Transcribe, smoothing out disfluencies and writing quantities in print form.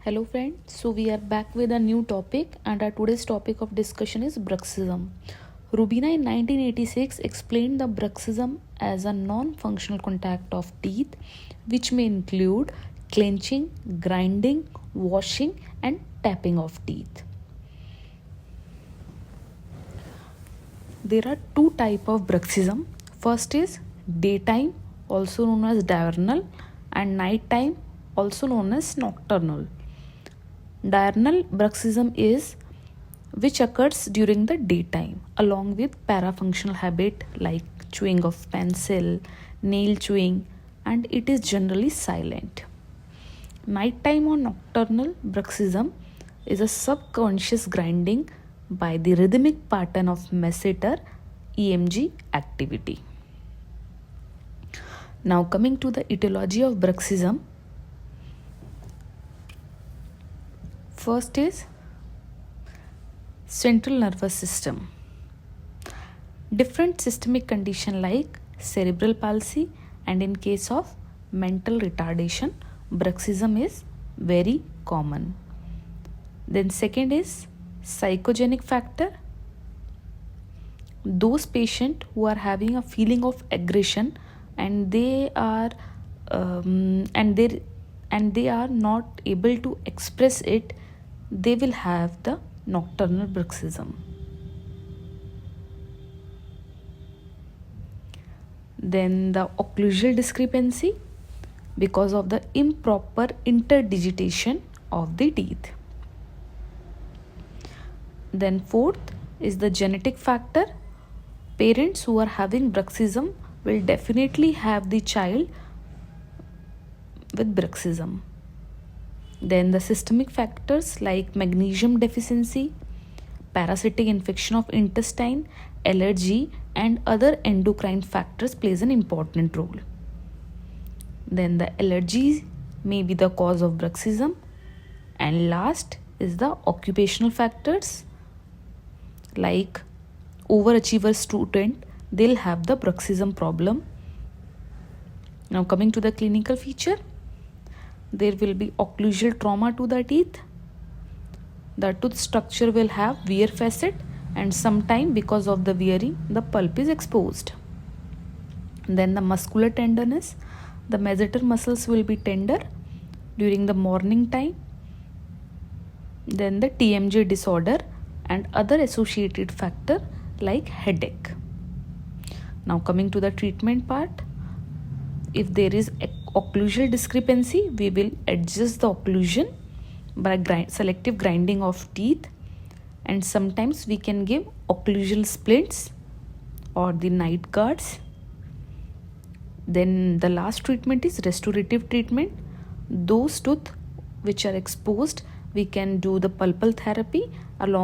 Hello friends, so we are back with a new topic and our today's topic of discussion is Bruxism. Rubina in 1986 explained the Bruxism as a non-functional contact of teeth which may include clenching, grinding, washing and tapping of teeth. There are two types of bruxism. First is daytime, also known as diurnal, and nighttime, also known as nocturnal. Diurnal bruxism is which occurs during the daytime along with parafunctional habit like chewing of pencil, nail chewing, and it is generally silent. Nighttime or nocturnal bruxism is a subconscious grinding by the rhythmic pattern of masseter EMG activity. Now coming to the etiology of bruxism. First is central nervous system. Different systemic condition like cerebral palsy and in case of mental retardation, bruxism is very common. Then second is psychogenic factor. Those patients who are having a feeling of aggression and they are not able to express it, they will have the nocturnal bruxism. Then the occlusal discrepancy because of the improper interdigitation of the teeth. Then fourth is the genetic factor. Parents who are having bruxism will definitely have the child with bruxism. Then the systemic factors like magnesium deficiency, parasitic infection of intestine, allergy and other endocrine factors plays an important role. Then the allergies may be the cause of bruxism. And last is the occupational factors like overachiever student, they'll have the bruxism problem. Now coming to the clinical feature, there will be occlusal trauma to the teeth. The tooth structure will have wear facet and sometime because of the wearing the pulp is exposed. Then the muscular tenderness, the masseter muscles will be tender during the morning time. Then the TMJ disorder and other associated factor like headache. Now coming to the treatment part, if there is occlusal discrepancy, we will adjust the occlusion by selective grinding of teeth, and sometimes we can give occlusal splints or the night guards. Then the last treatment is restorative treatment. Those teeth which are exposed, we can do the pulpal therapy along